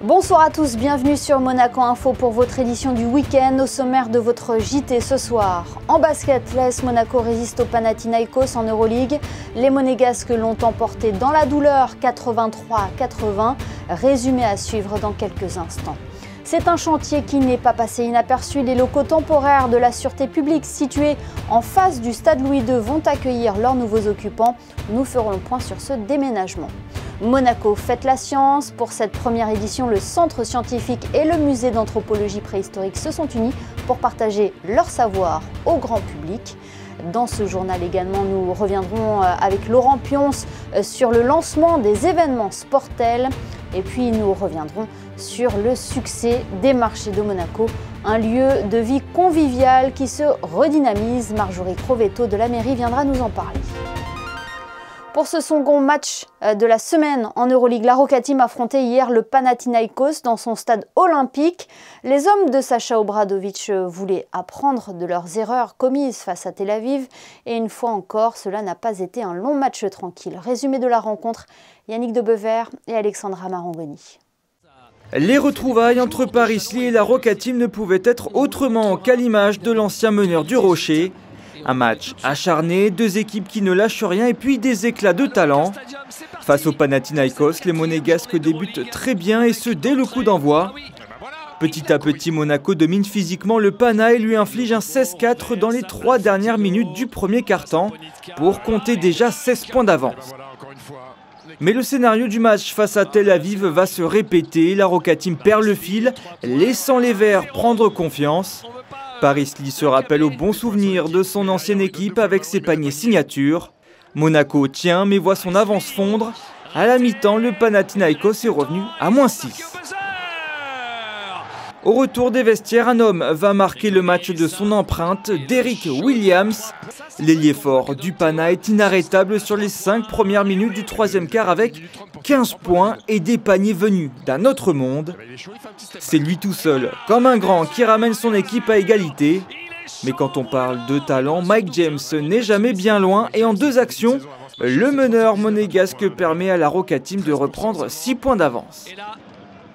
Bonsoir à tous, bienvenue sur Monaco Info pour votre édition du week-end. Au sommaire de votre JT ce soir. En basket, l'AS Monaco résiste au Panathinaikos en Euroleague. Les Monégasques l'ont emporté dans la douleur 83-80. Résumé à suivre dans quelques instants. C'est un chantier qui n'est pas passé inaperçu. Les locaux temporaires de la Sûreté publique situés en face du stade Louis II vont accueillir leurs nouveaux occupants. Nous ferons le point sur ce déménagement. Monaco fête la science. Pour cette première édition, le Centre scientifique et le Musée d'anthropologie préhistorique se sont unis pour partager leur savoir au grand public. Dans ce journal également, nous reviendrons avec Laurent Pionce sur le lancement des événements Sportel. Et puis nous reviendrons sur le succès des marchés de Monaco, un lieu de vie convivial qui se redynamise. Marjorie Crovetto de la mairie viendra nous en parler. Pour ce second match de la semaine en Euroleague, la Roca Team affrontait hier le Panathinaikos dans son stade olympique. Les hommes de Sacha Obradovic voulaient apprendre de leurs erreurs commises face à Tel Aviv. Et une fois encore, cela n'a pas été un long match tranquille. Résumé de la rencontre, Yannick Debever et Alexandra Marangoni. Les retrouvailles entre Paris Lee et la Roca Team ne pouvaient être autrement qu'à l'image de l'ancien meneur du Rocher. Un match acharné, deux équipes qui ne lâchent rien et puis des éclats de talent. Face au Panathinaikos, les Monégasques débutent très bien et ce dès le coup d'envoi. Petit à petit, Monaco domine physiquement le Pana et lui inflige un 16-4 dans les 3 dernières minutes du premier quart-temps pour compter déjà 16 points d'avance. Mais le scénario du match face à Tel Aviv va se répéter. La Roca Team perd le fil, laissant les Verts prendre confiance. Paris Lee se rappelle au bon souvenir de son ancienne équipe avec ses paniers signatures. Monaco tient mais voit son avance fondre. À la mi-temps, le Panathinaikos est revenu à -6. Au retour des vestiaires, un homme va marquer le match de son empreinte, Derrick Williams. L'ailier fort du Pana est inarrêtable sur les 5 premières minutes du troisième quart avec 15 points et des paniers venus d'un autre monde. C'est lui tout seul, comme un grand, qui ramène son équipe à égalité. Mais quand on parle de talent, Mike James n'est jamais bien loin et en 2 actions, le meneur monégasque permet à la Roca Team de reprendre 6 points d'avance.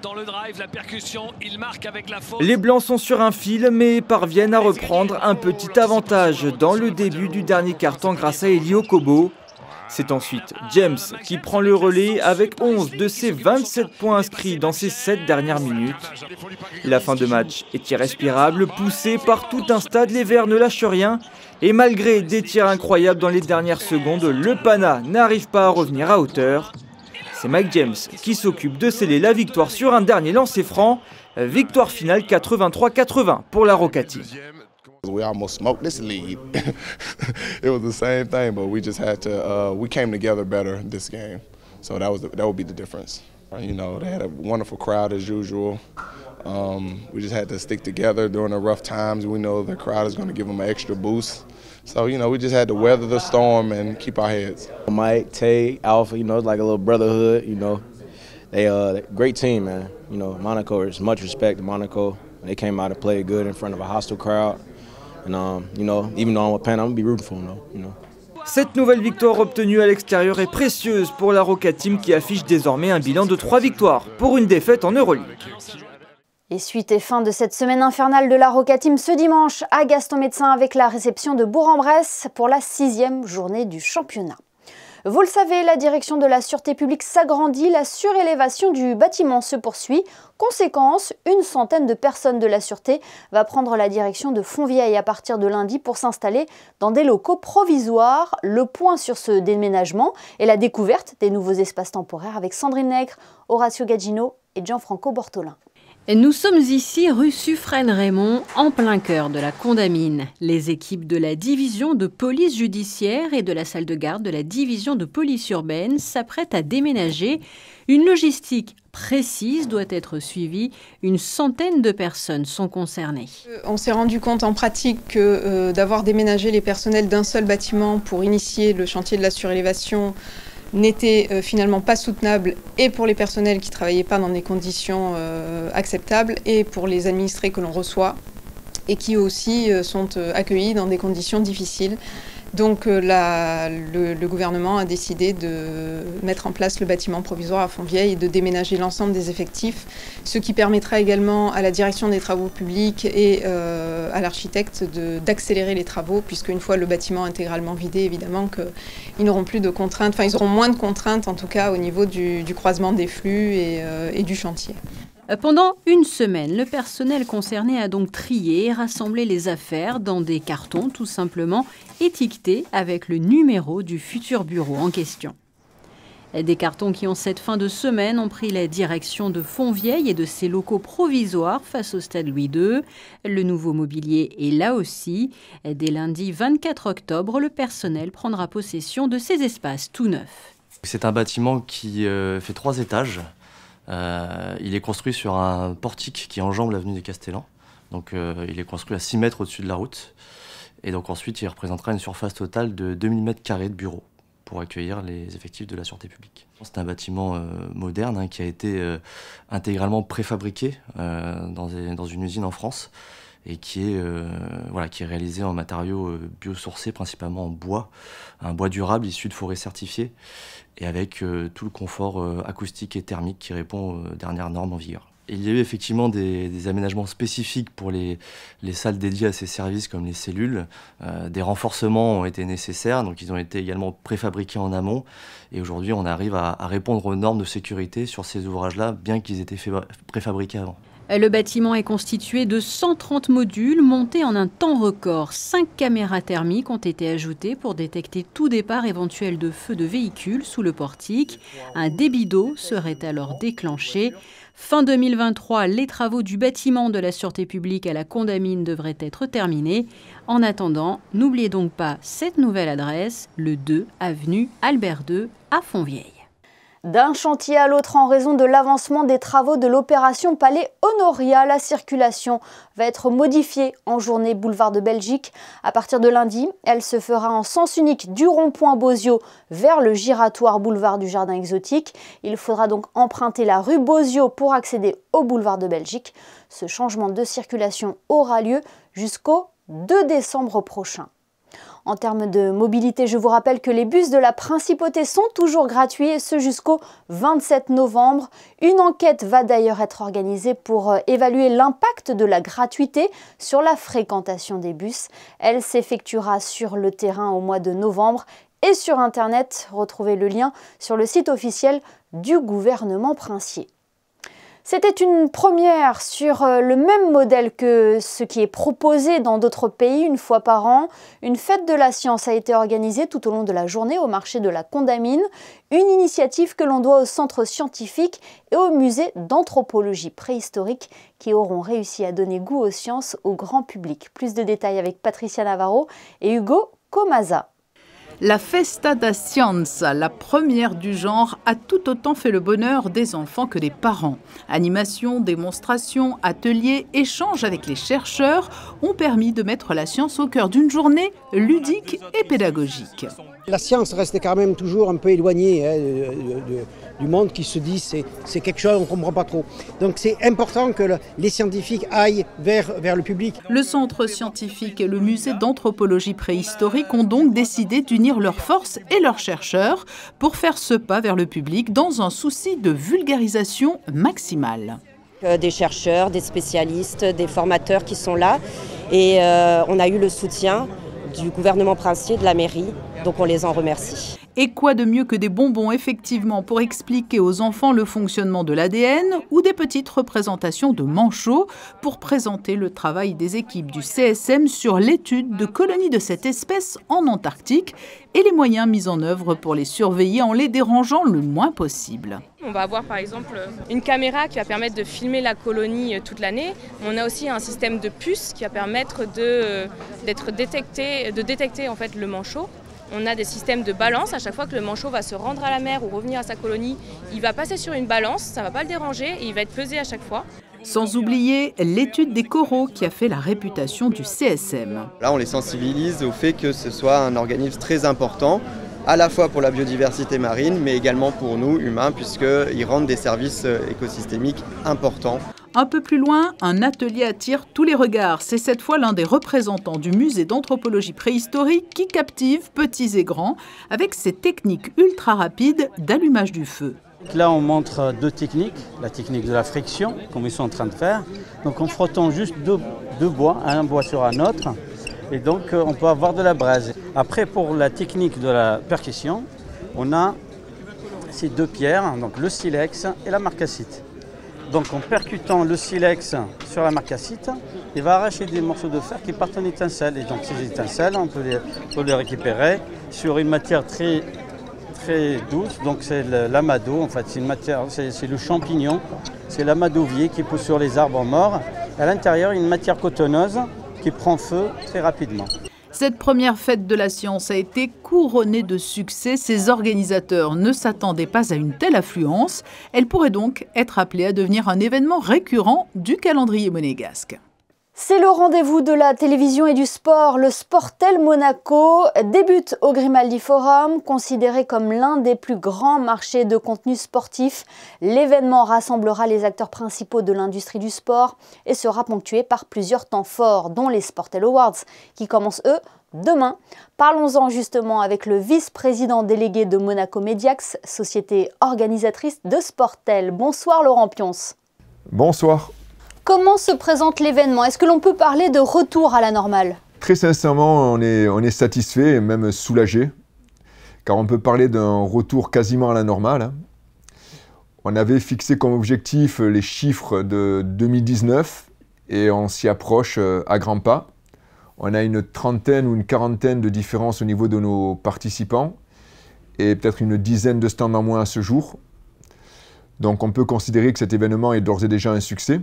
Dans le drive, la percussion, il marque avec la faute. Les Blancs sont sur un fil mais parviennent à reprendre un petit avantage dans le début du dernier quart-temps grâce à Eli Okobo. C'est ensuite James qui prend le relais avec 11 de ses 27 points inscrits dans ses 7 dernières minutes. La fin de match est irrespirable, poussée par tout un stade, les Verts ne lâchent rien. Et malgré des tirs incroyables dans les dernières secondes, le Pana n'arrive pas à revenir à hauteur. C'est Mike James qui s'occupe de sceller la victoire sur un dernier lancer franc. Victoire finale 83-80 pour la Roca Team. We almost smoked this lead. It was the same thing, but we just had to. We came together better this game, so that would be the difference. You know, they had a wonderful crowd as usual. We just had to stick together during the rough times. We know the crowd is going to give them an extra boost. So, you know, we just had to weather the storm and keep our heads. Mike, Tay, Alpha, you know, it's like a little brotherhood, you know. They great team, man. You know, Monaco, there's much respect to Monaco. They came out to play good in front of a hostile crowd. And, you know, even though I'm a Pan, I'm going to be rooting for them, though, you know. Cette nouvelle victoire obtenue à l'extérieur est précieuse pour la Roca Team qui affiche désormais un bilan de 3 victoires pour une défaite en Euroleague. Et suite et fin de cette semaine infernale de la Roca Team ce dimanche à Gaston-Médecin avec la réception de Bourg-en-Bresse pour la 6e journée du championnat. Vous le savez, la direction de la Sûreté publique s'agrandit, la surélévation du bâtiment se poursuit. Conséquence, une centaine de personnes de la Sûreté va prendre la direction de Fontvieille à partir de lundi pour s'installer dans des locaux provisoires. Le point sur ce déménagement et la découverte des nouveaux espaces temporaires avec Sandrine Nègre, Horacio Gaggino et Gianfranco Bortolin. Nous sommes ici rue Suffren-Raymond, en plein cœur de la Condamine. Les équipes de la division de police judiciaire et de la salle de garde de la division de police urbaine s'apprêtent à déménager. Une logistique précise doit être suivie. Une centaine de personnes sont concernées. On s'est rendu compte en pratique que d'avoir déménagé les personnels d'un seul bâtiment pour initier le chantier de la surélévation n'était finalement pas soutenable et pour les personnels qui ne travaillaient pas dans des conditions acceptables et pour les administrés que l'on reçoit et qui aussi sont accueillis dans des conditions difficiles. Donc le gouvernement a décidé de mettre en place le bâtiment provisoire à Fontvieille et de déménager l'ensemble des effectifs, ce qui permettra également à la direction des travaux publics et à l'architecte d'accélérer les travaux, puisque une fois le bâtiment intégralement vidé, évidemment qu'ils n'auront plus de contraintes, enfin ils auront moins de contraintes en tout cas au niveau du croisement des flux et du chantier. Pendant une semaine, le personnel concerné a donc trié et rassemblé les affaires dans des cartons tout simplement étiquetés avec le numéro du futur bureau en question. Des cartons qui, en cette fin de semaine, ont pris la direction de Fontvieille et de ses locaux provisoires face au stade Louis II. Le nouveau mobilier est là aussi. Dès lundi 24 octobre, le personnel prendra possession de ces espaces tout neufs. C'est un bâtiment qui fait 3 étages. Il est construit sur un portique qui enjambe l'avenue des Castellans. Donc il est construit à 6 mètres au-dessus de la route. Et donc ensuite, il représentera une surface totale de 2000 m² de bureaux pour accueillir les effectifs de la sûreté publique. C'est un bâtiment moderne qui a été intégralement préfabriqué dans une usine en France et qui est réalisé en matériaux biosourcés, principalement en bois, un bois durable issu de forêts certifiées et avec tout le confort acoustique et thermique qui répond aux dernières normes en vigueur. Il y a eu effectivement des aménagements spécifiques pour les salles dédiées à ces services comme les cellules. Des renforcements ont été nécessaires, donc ils ont été également préfabriqués en amont. Et aujourd'hui, on arrive à répondre aux normes de sécurité sur ces ouvrages-là, bien qu'ils aient été préfabriqués avant. Le bâtiment est constitué de 130 modules montés en un temps record. 5 caméras thermiques ont été ajoutées pour détecter tout départ éventuel de feu de véhicule sous le portique. Un débit d'eau serait alors déclenché. Fin 2023, les travaux du bâtiment de la sûreté publique à la Condamine devraient être terminés. En attendant, n'oubliez donc pas cette nouvelle adresse, le 2 avenue Albert II à Fontvieille. D'un chantier à l'autre, en raison de l'avancement des travaux de l'opération Palais Honoria, la circulation va être modifiée en journée boulevard de Belgique. À partir de lundi, elle se fera en sens unique du rond-point Bozio vers le giratoire boulevard du Jardin Exotique. Il faudra donc emprunter la rue Bozio pour accéder au boulevard de Belgique. Ce changement de circulation aura lieu jusqu'au 2 décembre prochain. En termes de mobilité, je vous rappelle que les bus de la Principauté sont toujours gratuits et ce jusqu'au 27 novembre. Une enquête va d'ailleurs être organisée pour évaluer l'impact de la gratuité sur la fréquentation des bus. Elle s'effectuera sur le terrain au mois de novembre et sur Internet. Retrouvez le lien sur le site officiel du gouvernement princier. C'était une première sur le même modèle que ce qui est proposé dans d'autres pays une fois par an. Une fête de la science a été organisée tout au long de la journée au marché de la Condamine, une initiative que l'on doit au centre scientifique et au musée d'anthropologie préhistorique qui auront réussi à donner goût aux sciences au grand public. Plus de détails avec Patricia Navarro et Hugo Comaza. La Festa da Scienza, la première du genre, a tout autant fait le bonheur des enfants que des parents. Animations, démonstrations, ateliers, échanges avec les chercheurs ont permis de mettre la science au cœur d'une journée ludique et pédagogique. La science reste quand même toujours un peu éloignée du monde qui se dit c'est quelque chose, on ne comprend pas trop. Donc c'est important que les scientifiques aillent vers le public. Le centre scientifique et le musée d'anthropologie préhistorique ont donc décidé d'unir leurs forces et leurs chercheurs pour faire ce pas vers le public dans un souci de vulgarisation maximale. Des chercheurs, des spécialistes, des formateurs qui sont là et on a eu le soutien du gouvernement princier, de la mairie, donc on les en remercie. Et quoi de mieux que des bonbons effectivement pour expliquer aux enfants le fonctionnement de l'ADN ou des petites représentations de manchots pour présenter le travail des équipes du CSM sur l'étude de colonies de cette espèce en Antarctique et les moyens mis en œuvre pour les surveiller en les dérangeant le moins possible. On va avoir par exemple une caméra qui va permettre de filmer la colonie toute l'année. On a aussi un système de puces qui va permettre de détecter en fait le manchot. On a des systèmes de balance. À chaque fois que le manchot va se rendre à la mer ou revenir à sa colonie, il va passer sur une balance, ça ne va pas le déranger et il va être pesé à chaque fois. Sans oublier l'étude des coraux qui a fait la réputation du CSM. Là, on les sensibilise au fait que ce soit un organisme très important, à la fois pour la biodiversité marine, mais également pour nous, humains, puisqu'ils rendent des services écosystémiques importants. Un peu plus loin, un atelier attire tous les regards. C'est cette fois l'un des représentants du musée d'anthropologie préhistorique qui captive petits et grands avec ses techniques ultra rapides d'allumage du feu. Là, on montre deux techniques, la technique de la friction, comme ils sont en train de faire. Donc en frottant juste deux bois, un bois sur un autre, et donc on peut avoir de la braise. Après, pour la technique de la percussion, on a ces deux pierres, donc le silex et la marcassite. Donc en percutant le silex sur la marcassite, il va arracher des morceaux de fer qui partent en étincelles. Et donc ces étincelles, on peut les récupérer sur une matière très douce, donc c'est l'amadou, en fait c'est une matière, c'est le champignon, c'est l'amadouvier qui pousse sur les arbres morts. À l'intérieur, une matière cotonneuse qui prend feu très rapidement. Cette première fête de la science a été couronnée de succès. Ses organisateurs ne s'attendaient pas à une telle affluence. Elle pourrait donc être appelée à devenir un événement récurrent du calendrier monégasque. C'est le rendez-vous de la télévision et du sport. Le Sportel Monaco débute au Grimaldi Forum, considéré comme l'un des plus grands marchés de contenu sportif. L'événement rassemblera les acteurs principaux de l'industrie du sport et sera ponctué par plusieurs temps forts, dont les Sportel Awards, qui commencent eux demain. Parlons-en justement avec le vice-président délégué de Monaco Mediax, société organisatrice de Sportel. Bonsoir Laurent Pionce. Bonsoir. Comment se présente l'événement? Est-ce que l'on peut parler de retour à la normale? Très sincèrement, on est satisfait et même soulagé, car on peut parler d'un retour quasiment à la normale. On avait fixé comme objectif les chiffres de 2019 et on s'y approche à grands pas. On a une trentaine ou une quarantaine de différences au niveau de nos participants et peut-être une dizaine de stands en moins à ce jour. Donc on peut considérer que cet événement est d'ores et déjà un succès.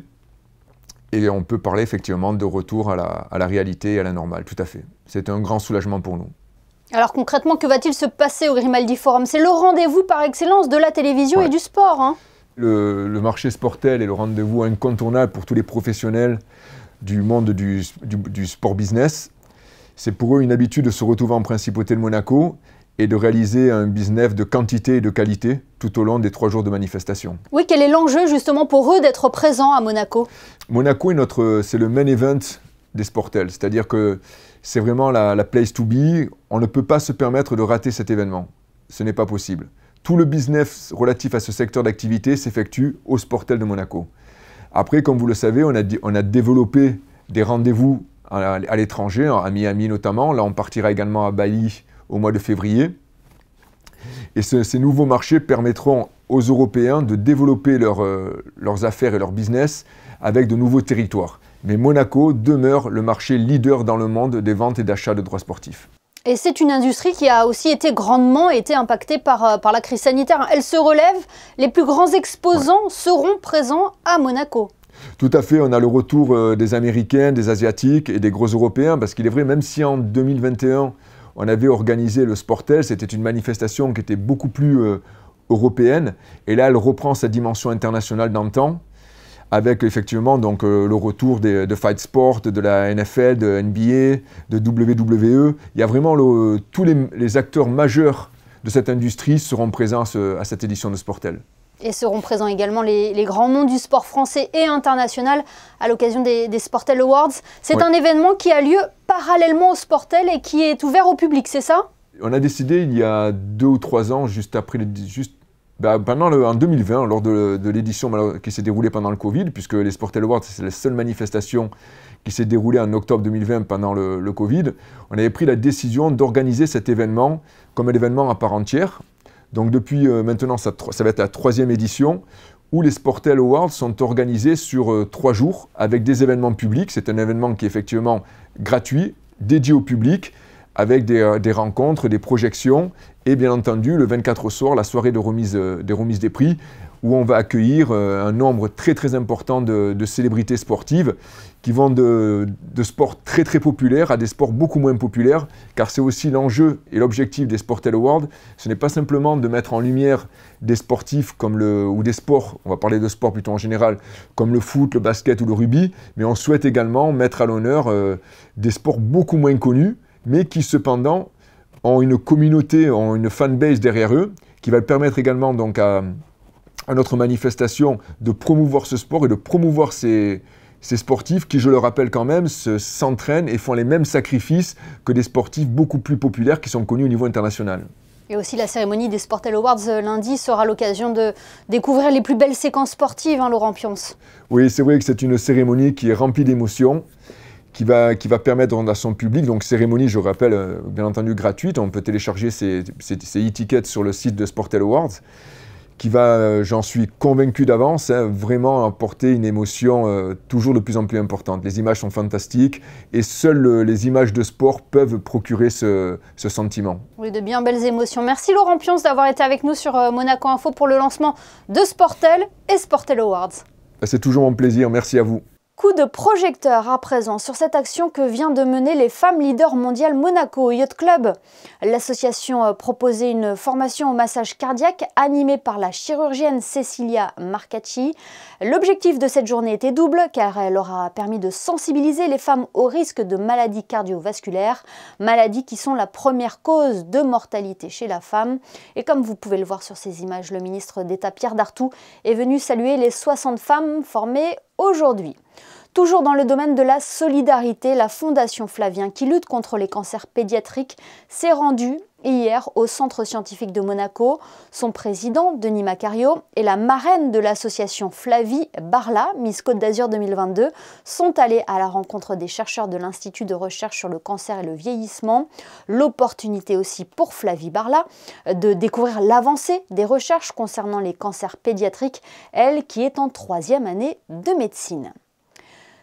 Et on peut parler effectivement de retour à la réalité et à la normale, tout à fait. C'est un grand soulagement pour nous. Alors concrètement, que va-t-il se passer au Grimaldi Forum? C'est le rendez-vous par excellence de la télévision et du sport. Hein. Le marché Sportel est le rendez-vous incontournable pour tous les professionnels du monde du sport business. C'est pour eux une habitude de se retrouver en principauté de Monaco et de réaliser un business de quantité et de qualité tout au long des 3 jours de manifestation. Oui, quel est l'enjeu justement pour eux d'être présents à Monaco? Monaco c'est le main event des Sportels, c'est-à-dire que c'est vraiment la place to be. On ne peut pas se permettre de rater cet événement. Ce n'est pas possible. Tout le business relatif à ce secteur d'activité s'effectue au Sportel de Monaco. Après, comme vous le savez, on a développé des rendez-vous à l'étranger, à Miami notamment. Là, on partira également à Bali au mois de février. Et ces nouveaux marchés permettront aux Européens de développer leurs affaires et leur business avec de nouveaux territoires. Mais Monaco demeure le marché leader dans le monde des ventes et d'achats de droits sportifs. Et c'est une industrie qui a aussi été grandement impactée par la crise sanitaire. Elle se relève, les plus grands exposants seront présents à Monaco. Tout à fait, on a le retour des Américains, des Asiatiques et des gros Européens, parce qu'il est vrai, même si en 2021, on avait organisé le Sportel, c'était une manifestation qui était beaucoup plus européenne, et là elle reprend sa dimension internationale d'antan, avec effectivement donc, le retour de Fight Sport, de la NFL, de NBA, de WWE. Il y a vraiment tous les acteurs majeurs de cette industrie seront présents à cette édition de Sportel. Et seront présents également les grands noms du sport français et international à l'occasion des Sportel Awards. C'est un événement qui a lieu parallèlement au Sportel et qui est ouvert au public, c'est ça? On a décidé il y a 2 ou 3 ans, en 2020, lors de l'édition qui s'est déroulée pendant le Covid, puisque les Sportel Awards, c'est la seule manifestation qui s'est déroulée en octobre 2020 pendant le Covid, on avait pris la décision d'organiser cet événement comme un événement à part entière. Donc depuis maintenant, ça va être la 3e édition où les Sportel Awards sont organisés sur 3 jours avec des événements publics. C'est un événement qui est effectivement gratuit, dédié au public, avec des rencontres, des projections et bien entendu le 24 au soir, la soirée de remise des prix où on va accueillir un nombre très très important de célébrités sportives qui vont de sports très très populaires à des sports beaucoup moins populaires, car c'est aussi l'enjeu et l'objectif des Sportel Awards. Ce n'est pas simplement de mettre en lumière des sportifs ou des sports, on va parler de sport plutôt en général, comme le foot, le basket ou le rugby, mais on souhaite également mettre à l'honneur des sports beaucoup moins connus, mais qui cependant ont une communauté, ont une fanbase derrière eux, qui va permettre également donc à à notre manifestation de promouvoir ce sport et de promouvoir ces sportifs qui, je le rappelle quand même, s'entraînent et font les mêmes sacrifices que des sportifs beaucoup plus populaires qui sont connus au niveau international. Et aussi la cérémonie des Sportel Awards lundi sera l'occasion de découvrir les plus belles séquences sportives, hein, Laurent Pionce. Oui, c'est vrai que c'est une cérémonie qui est remplie d'émotions, qui va permettre à son public, donc cérémonie, je rappelle, bien entendu gratuite, on peut télécharger ces e-tickets sur le site de Sportel Awards, qui va, j'en suis convaincu d'avance, hein, vraiment apporter une émotion toujours de plus en plus importante. Les images sont fantastiques et seules les images de sport peuvent procurer ce sentiment. Oui, de bien belles émotions. Merci Laurent Pionce d'avoir été avec nous sur Monaco Info pour le lancement de Sportel et Sportel Awards. C'est toujours mon plaisir, merci à vous. Coup de projecteur à présent sur cette action que vient de mener les femmes leaders mondiales Monaco Yacht Club. L'association proposait une formation au massage cardiaque animée par la chirurgienne Cecilia Marcacci. L'objectif de cette journée était double car elle aura permis de sensibiliser les femmes au risque de maladies cardiovasculaires, maladies qui sont la première cause de mortalité chez la femme. Et comme vous pouvez le voir sur ces images, le ministre d'État Pierre Dartout est venu saluer les 60 femmes formées aujourd'hui. Toujours dans le domaine de la solidarité, la Fondation Flavien, qui lutte contre les cancers pédiatriques, s'est rendue hier au Centre scientifique de Monaco. Son président, Denis Macario, et la marraine de l'association Flavie Barla, Miss Côte d'Azur 2022, sont allés à la rencontre des chercheurs de l'Institut de recherche sur le cancer et le vieillissement. L'opportunité aussi pour Flavie Barla de découvrir l'avancée des recherches concernant les cancers pédiatriques, elle qui est en 3e année de médecine.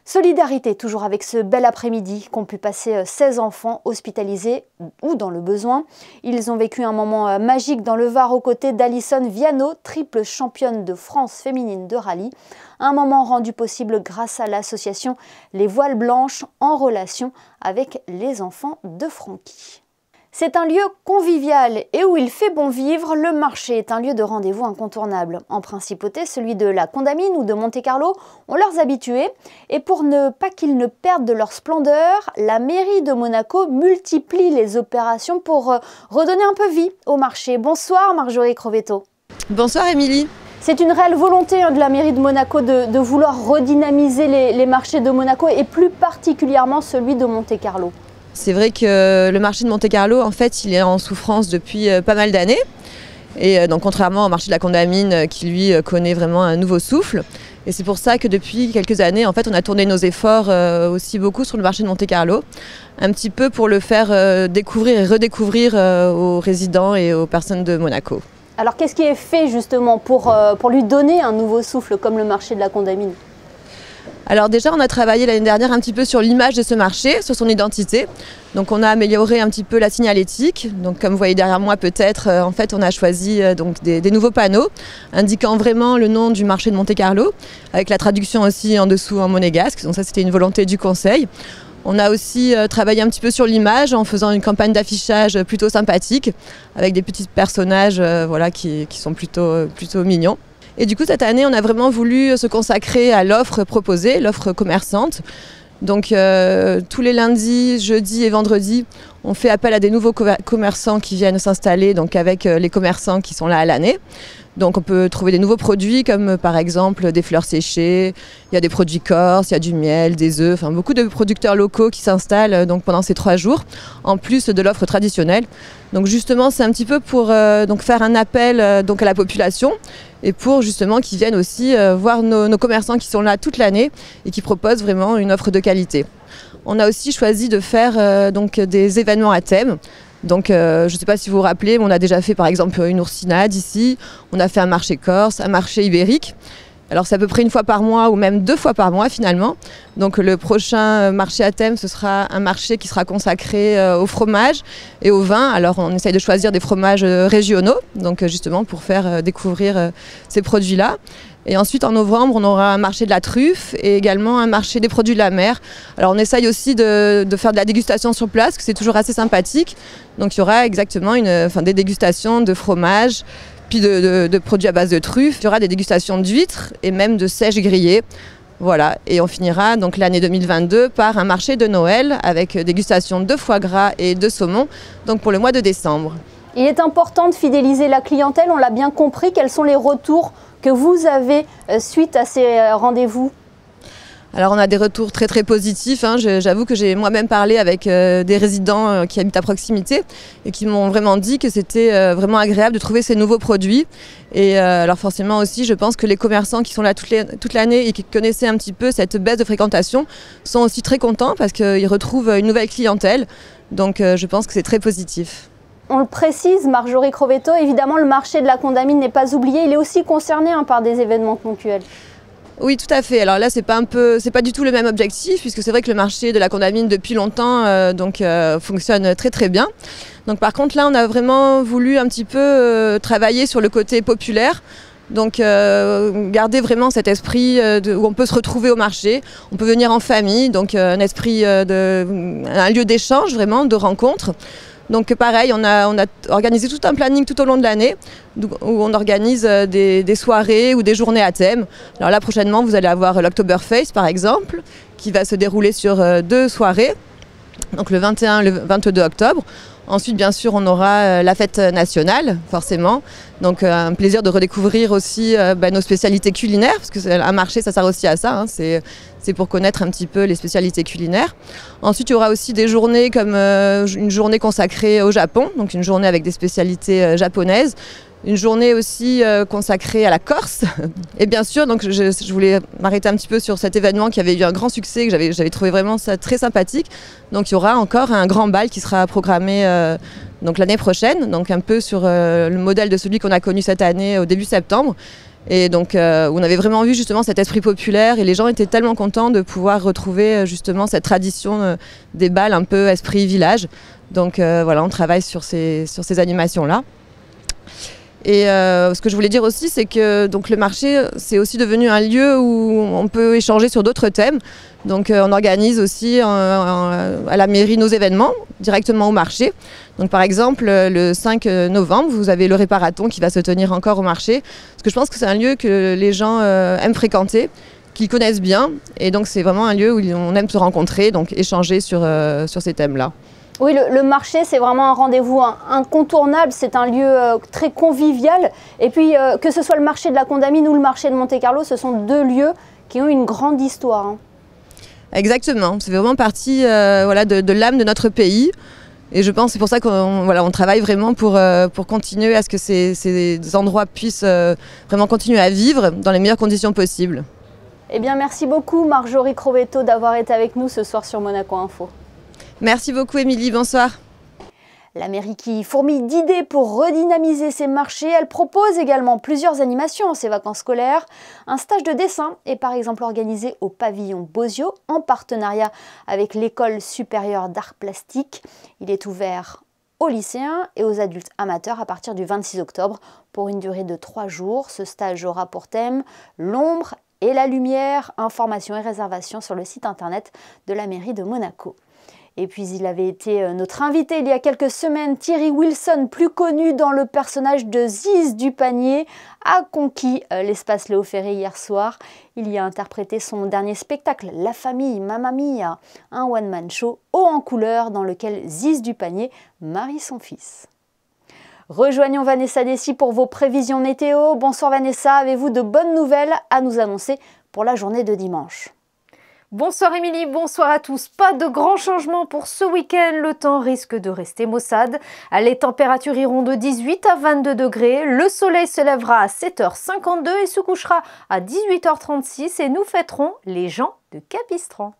Solidarité, toujours avec ce bel après-midi qu'ont pu passer 16 enfants hospitalisés ou dans le besoin. Ils ont vécu un moment magique dans le Var aux côtés d'Alison Viano, triple championne de France féminine de rallye. Un moment rendu possible grâce à l'association Les Voiles Blanches en relation avec les enfants de Francky. C'est un lieu convivial et où il fait bon vivre, le marché est un lieu de rendez-vous incontournable. En principauté, celui de la Condamine ou de Monte-Carlo ont leurs habitués. Et pour ne pas qu'ils ne perdent de leur splendeur, la mairie de Monaco multiplie les opérations pour redonner un peu vie au marché. Bonsoir Marjorie Crovetto. Bonsoir Émilie. C'est une réelle volonté de la mairie de Monaco de vouloir redynamiser les marchés de Monaco et plus particulièrement celui de Monte-Carlo. C'est vrai que le marché de Monte-Carlo, en fait, il est en souffrance depuis pas mal d'années. Et donc, contrairement au marché de la Condamine, qui lui connaît vraiment un nouveau souffle. Et c'est pour ça que depuis quelques années, en fait, on a tourné nos efforts aussi beaucoup sur le marché de Monte-Carlo. Un petit peu pour le faire découvrir et redécouvrir aux résidents et aux personnes de Monaco. Alors, qu'est-ce qui est fait justement pour lui donner un nouveau souffle comme le marché de la Condamine ? Alors déjà, on a travaillé l'année dernière un petit peu sur l'image de ce marché, sur son identité. Donc on a amélioré un petit peu la signalétique. Donc comme vous voyez derrière moi peut-être, en fait on a choisi donc des nouveaux panneaux indiquant vraiment le nom du marché de Monte-Carlo, avec la traduction aussi en dessous en monégasque. Donc ça c'était une volonté du conseil. On a aussi travaillé un petit peu sur l'image en faisant une campagne d'affichage plutôt sympathique, avec des petits personnages voilà, qui sont plutôt mignons. Et du coup, cette année, on a vraiment voulu se consacrer à l'offre proposée, l'offre commerçante. Donc, tous les lundis, jeudis et vendredis, on fait appel à des nouveaux commerçants qui viennent s'installer, donc avec les commerçants qui sont là à l'année. Donc, on peut trouver des nouveaux produits comme par exemple des fleurs séchées, il y a des produits corses, il y a du miel, des œufs, enfin beaucoup de producteurs locaux qui s'installent donc pendant ces 3 jours, en plus de l'offre traditionnelle. Donc justement, c'est un petit peu pour donc faire un appel donc à la population et pour justement qu'ils viennent aussi voir nos commerçants qui sont là toute l'année et qui proposent vraiment une offre de qualité. On a aussi choisi de faire donc des événements à thème. Donc je ne sais pas si vous vous rappelez, mais on a déjà fait par exemple une oursinade ici, on a fait un marché corse, un marché ibérique. Alors c'est à peu près 1 fois par mois ou même 2 fois par mois finalement. Donc le prochain marché à thème, ce sera un marché qui sera consacré au fromage et au vin. Alors on essaye de choisir des fromages régionaux, donc justement pour faire découvrir ces produits-là. Et ensuite en novembre, on aura un marché de la truffe et également un marché des produits de la mer. Alors on essaye aussi de faire de la dégustation sur place, que c'est toujours assez sympathique. Donc il y aura exactement des dégustations de fromage, puis de produits à base de truffes. Il y aura des dégustations d'huîtres et même de sèches grillées. Voilà, et on finira donc l'année 2022 par un marché de Noël avec dégustation de foie gras et de saumon, donc pour le mois de décembre. Il est important de fidéliser la clientèle, on l'a bien compris. Quels sont les retours que vous avez suite à ces rendez-vous? Alors on a des retours très très positifs, hein. J'avoue que j'ai moi-même parlé avec des résidents qui habitent à proximité et qui m'ont vraiment dit que c'était vraiment agréable de trouver ces nouveaux produits. Et alors forcément aussi, je pense que les commerçants qui sont là toute l'année et qui connaissaient un petit peu cette baisse de fréquentation sont aussi très contents parce qu'ils retrouvent une nouvelle clientèle. Donc je pense que c'est très positif. On le précise, Marjorie Crovetto, évidemment le marché de la Condamine n'est pas oublié, il est aussi concerné par des événements ponctuels. Oui, tout à fait. Alors là, c'est pas du tout le même objectif, puisque c'est vrai que le marché de la Condamine depuis longtemps fonctionne très très bien. Donc par contre, là, on a vraiment voulu un petit peu travailler sur le côté populaire. Donc garder vraiment cet esprit où on peut se retrouver au marché, on peut venir en famille, donc un lieu d'échange vraiment, de rencontre. Donc pareil, on a organisé tout un planning tout au long de l'année où on organise des soirées ou des journées à thème. Alors là prochainement vous allez avoir l'Oktoberfest par exemple qui va se dérouler sur 2 soirées, donc le 21 et le 22 octobre. Ensuite bien sûr on aura la fête nationale forcément, donc un plaisir de redécouvrir aussi nos spécialités culinaires parce que un marché ça sert aussi à ça, hein, c'est pour connaître un petit peu les spécialités culinaires. Ensuite il y aura aussi des journées comme une journée consacrée au Japon, donc une journée avec des spécialités japonaises. Une journée aussi consacrée à la Corse. Et bien sûr, donc je voulais m'arrêter un petit peu sur cet événement qui avait eu un grand succès, que j'avais trouvé vraiment ça très sympathique. Donc il y aura encore un grand bal qui sera programmé donc l'année prochaine, donc un peu sur le modèle de celui qu'on a connu cette année au début septembre. Et donc on avait vraiment vu justement cet esprit populaire et les gens étaient tellement contents de pouvoir retrouver justement cette tradition des bals un peu esprit village. Donc voilà, on travaille sur ces animations-là. Et ce que je voulais dire aussi, c'est que donc, le marché, c'est aussi devenu un lieu où on peut échanger sur d'autres thèmes. Donc on organise aussi à la mairie nos événements directement au marché. Donc par exemple, le 5 novembre, vous avez le Réparathon qui va se tenir encore au marché. Parce que je pense que c'est un lieu que les gens aiment fréquenter, qu'ils connaissent bien. Et donc c'est vraiment un lieu où on aime se rencontrer, donc échanger sur ces thèmes-là. Oui, le marché, c'est vraiment un rendez-vous incontournable, c'est un lieu très convivial. Et puis, que ce soit le marché de la Condamine ou le marché de Monte-Carlo, ce sont 2 lieux qui ont une grande histoire. Hein. Exactement, c'est vraiment partie de l'âme de notre pays. Et je pense que c'est pour ça qu'on travaille vraiment pour continuer à ce que ces endroits puissent vraiment continuer à vivre dans les meilleures conditions possibles. Eh bien, merci beaucoup Marjorie Crovetto d'avoir été avec nous ce soir sur Monaco Info. Merci beaucoup Émilie, bonsoir. La mairie qui fourmille d'idées pour redynamiser ses marchés, elle propose également plusieurs animations en ses vacances scolaires. Un stage de dessin est par exemple organisé au pavillon Bozio en partenariat avec l'école supérieure d'art plastique. Il est ouvert aux lycéens et aux adultes amateurs à partir du 26 octobre pour une durée de 3 jours. Ce stage aura pour thème l'ombre et la lumière. Informations et réservations sur le site internet de la mairie de Monaco. Et puis il avait été notre invité il y a quelques semaines, Thierry Wilson, plus connu dans le personnage de Ziz du Panier, a conquis l'espace Léo Ferré hier soir. Il y a interprété son dernier spectacle, La Famille, Mamma Mia, un one-man show haut en couleur dans lequel Ziz du Panier marie son fils. Rejoignons Vanessa Dessy pour vos prévisions météo. Bonsoir Vanessa, avez-vous de bonnes nouvelles à nous annoncer pour la journée de dimanche ? Bonsoir Émilie, bonsoir à tous. Pas de grands changements pour ce week-end. Le temps risque de rester maussade. Les températures iront de 18 à 22 degrés. Le soleil se lèvera à 7h52 et se couchera à 18h36 et nous fêterons les gens de Capistran.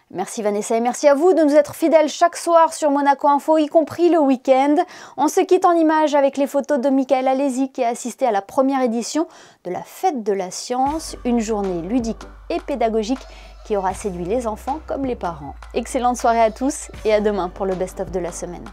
Merci Vanessa et merci à vous de nous être fidèles chaque soir sur Monaco Info, y compris le week-end. On se quitte en images avec les photos de Michael Alési qui a assisté à la première édition de la Fête de la Science, une journée ludique et pédagogique qui aura séduit les enfants comme les parents. Excellente soirée à tous et à demain pour le best-of de la semaine.